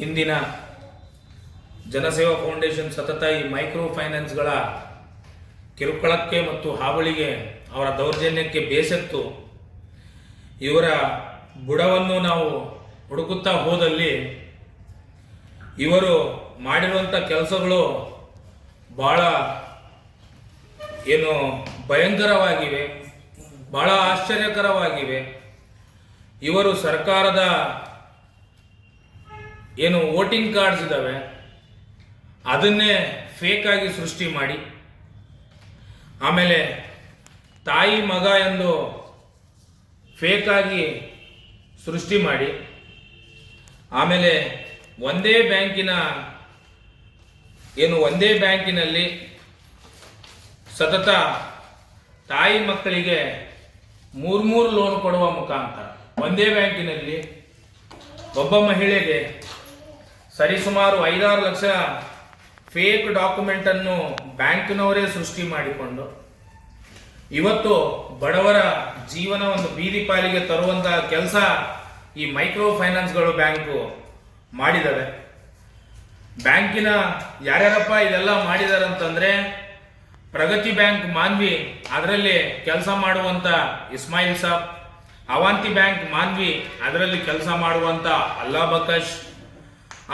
ಇಂದಿನ ಜನಸೇವಾ ಫೌಂಡೇಶನ್ ಸತತ ಈ ಮೈಕ್ರೋ ಫೈನಾನ್ಸ್ಗಳ ಕಿರುಕುಳಕ್ಕೆ ಮತ್ತು ಹಾವಳಿಗೆ, ಅವರ ದೌರ್ಜನ್ಯಕ್ಕೆ ಬೇಸತ್ತು ಇವರ ಬುಡವನ್ನು ನಾವು ಹುಡುಕುತ್ತಾ ಹೋದಲ್ಲಿ ಇವರು ಮಾಡಿರುವಂಥ ಕೆಲಸಗಳು ಭಾಳ ಭಯಂಕರವಾಗಿವೆ, ಭಾಳ ಆಶ್ಚರ್ಯಕರವಾಗಿವೆ. ಇವರು ಸರ್ಕಾರದ ವೋಟಿಂಗ್ ಕಾರ್ಡ್ಸ್ ಇದ್ದಾವೆ ಅದನ್ನೇ ಫೇಕ್ ಆಗಿ ಸೃಷ್ಟಿ ಮಾಡಿ, ಆಮೇಲೆ ತಾಯಿ ಮಗ ಎಂದು ಫೇಕ್ ಆಗಿ ಸೃಷ್ಟಿ ಮಾಡಿ, ಆಮೇಲೆ ಒಂದೇ ಬ್ಯಾಂಕಿನಲ್ಲಿ ಸತತ ತಾಯಿ ಮಕ್ಕಳಿಗೆ ಮೂರು ಲೋನ್ ಕೊಡುವ ಮುಖಾಂತರ ಒಂದೇ ಬ್ಯಾಂಕಿನಲ್ಲಿ ಒಬ್ಬ ಮಹಿಳೆಗೆ ಸರಿಸುಮಾರು 5-6 ಲಕ್ಷ ಫೇಕ್ ಡಾಕ್ಯುಮೆಂಟನ್ನು ಬ್ಯಾಂಕ್ನವರೇ ಸೃಷ್ಟಿ ಮಾಡಿಕೊಂಡು ಇವತ್ತು ಬಡವರ ಜೀವನ ಒಂದು ಬೀದಿ ಪಾಲಿಗೆ ತರುವಂತಹ ಕೆಲಸ ಈ ಮೈಕ್ರೋ ಫೈನಾನ್ಸ್ಗಳು ಬ್ಯಾಂಕು ಮಾಡಿದವೆ. ಬ್ಯಾಂಕಿನ ಯಾರ್ಯಾರಪ್ಪ ಇದೆಲ್ಲ ಮಾಡಿದ್ದಾರೆ ಅಂತಂದ್ರೆ, ಪ್ರಗತಿ ಬ್ಯಾಂಕ್ ಮಾನ್ವಿ ಅದರಲ್ಲಿ ಕೆಲಸ ಮಾಡುವಂತ ಇಸ್ಮಾಯಿಲ್ ಸಾಬ್, ಅವಂತಿ ಬ್ಯಾಂಕ್ ಮಾನ್ವಿ ಅದರಲ್ಲಿ ಕೆಲಸ ಮಾಡುವಂತ ಅಲ್ಲಾ ಬಕಶ್,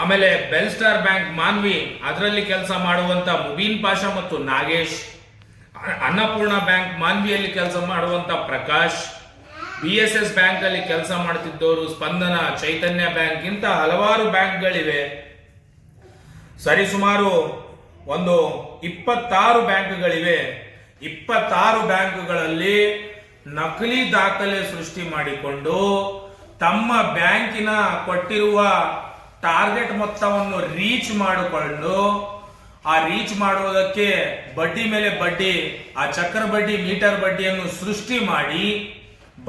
ಆಮೇಲೆ ಬೆಲ್ ಸ್ಟಾರ್ ಬ್ಯಾಂಕ್ ಮಾನ್ವಿ ಅದರಲ್ಲಿ ಕೆಲಸ ಮಾಡುವಂತ ಮುಬೀನ್ ಪಾಷಾ ಮತ್ತು ನಾಗೇಶ್, ಅನ್ನಪೂರ್ಣ ಬ್ಯಾಂಕ್ ಮಾನ್ವಿಯಲ್ಲಿ ಕೆಲಸ ಮಾಡುವಂತ ಪ್ರಕಾಶ್, BSS ಬ್ಯಾಂಕ್ ಅಲ್ಲಿ ಕೆಲಸ ಮಾಡ್ತಿದ್ದವರು ಸ್ಪಂದನ, ಚೈತನ್ಯ ಬ್ಯಾಂಕ್, ಇಂತ ಹಲವಾರು ಬ್ಯಾಂಕ್ಗಳಿವೆ. ಸರಿಸುಮಾರು ಒಂದು 26 ಬ್ಯಾಂಕ್ಗಳಿವೆ. 26 ಬ್ಯಾಂಕ್ಗಳಲ್ಲಿ ನಕಲಿ ದಾಖಲೆ ಸೃಷ್ಟಿ ಮಾಡಿಕೊಂಡು ತಮ್ಮ ಬ್ಯಾಂಕಿನ ಕೊಟ್ಟಿರುವ ಟಾರ್ಗೆಟ್ ಮೊತ್ತವನ್ನು ರೀಚ್ ಮಾಡಿಕೊಂಡು, ಆ ರೀಚ್ ಮಾಡುವುದಕ್ಕೆ ಬಡ್ಡಿ ಮೇಲೆ ಬಡ್ಡಿ, ಆ ಚಕ್ರ ಬಡ್ಡಿ, ಮೀಟರ್ ಬಡ್ಡಿಯನ್ನು ಸೃಷ್ಟಿ ಮಾಡಿ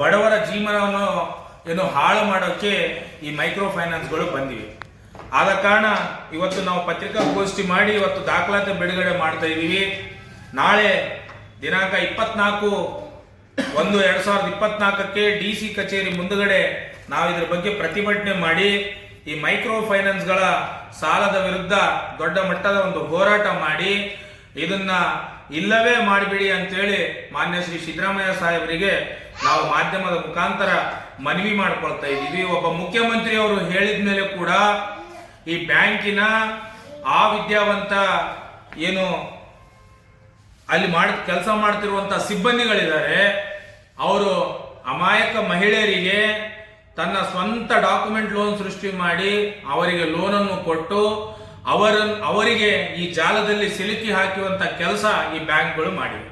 ಬಡವರ ಜೀವನವನ್ನು ಹಾಳು ಮಾಡೋಕ್ಕೆ ಈ ಮೈಕ್ರೋ ಫೈನಾನ್ಸ್ಗಳು ಬಂದಿವೆ. ಆದ ಕಾರಣ ಇವತ್ತು ನಾವು ಪತ್ರಿಕಾಗೋಷ್ಠಿ ಮಾಡಿ ಇವತ್ತು ದಾಖಲಾತಿ ಬಿಡುಗಡೆ ಮಾಡ್ತಾ ಇದ್ದೀವಿ. ನಾಳೆ ದಿನಾಂಕ 24/1/2024 DC ಕಚೇರಿ ಮುಂದುಗಡೆ ನಾವು ಇದ್ರ ಬಗ್ಗೆ ಪ್ರತಿಭಟನೆ ಮಾಡಿ ಈ ಮೈಕ್ರೋ ಫೈನಾನ್ಸ್ಗಳ ಸಾಲದ ವಿರುದ್ಧ ದೊಡ್ಡ ಮಟ್ಟದ ಒಂದು ಹೋರಾಟ ಮಾಡಿ ಇದನ್ನ ಇಲ್ಲವೇ ಮಾಡಿಬಿಡಿ ಅಂತೇಳಿ ಮಾನ್ಯ ಶ್ರೀ ಸಿದ್ದರಾಮಯ್ಯ ಸಾಹೇಬರಿಗೆ ನಾವು ಮಾಧ್ಯಮದ ಮುಖಾಂತರ ಮನವಿ ಮಾಡ್ಕೊಳ್ತಾ ಇದ್ದೀವಿ. ಒಬ್ಬ ಮುಖ್ಯಮಂತ್ರಿ ಅವರು ಹೇಳಿದ ಮೇಲೆ ಕೂಡ ಈ ಬ್ಯಾಂಕಿನ ಆ ವಿದ್ಯಾವಂತ ಅಲ್ಲಿ ಕೆಲಸ ಮಾಡ್ತಿರುವಂತ ಸಿಬ್ಬಂದಿಗಳಿದ್ದಾರೆ, ಅವರು ಅಮಾಯಕ ಮಹಿಳೆಯರಿಗೆ ತನ್ನ ಸ್ವಂತ ಡಾಕ್ಯುಮೆಂಟ್ ಲೋನ್ ಸೃಷ್ಟಿ ಮಾಡಿ ಅವರಿಗೆ ಲೋನ್ ಅನ್ನು ಕೊಟ್ಟು ಅವರಿಗೆ ಈ ಜಾಲದಲ್ಲಿ ಸಿಲುಕಿ ಹಾಕುವಂತ ಕೆಲಸ ಈ ಬ್ಯಾಂಕ್ಗಳು ಮಾಡಿವೆ.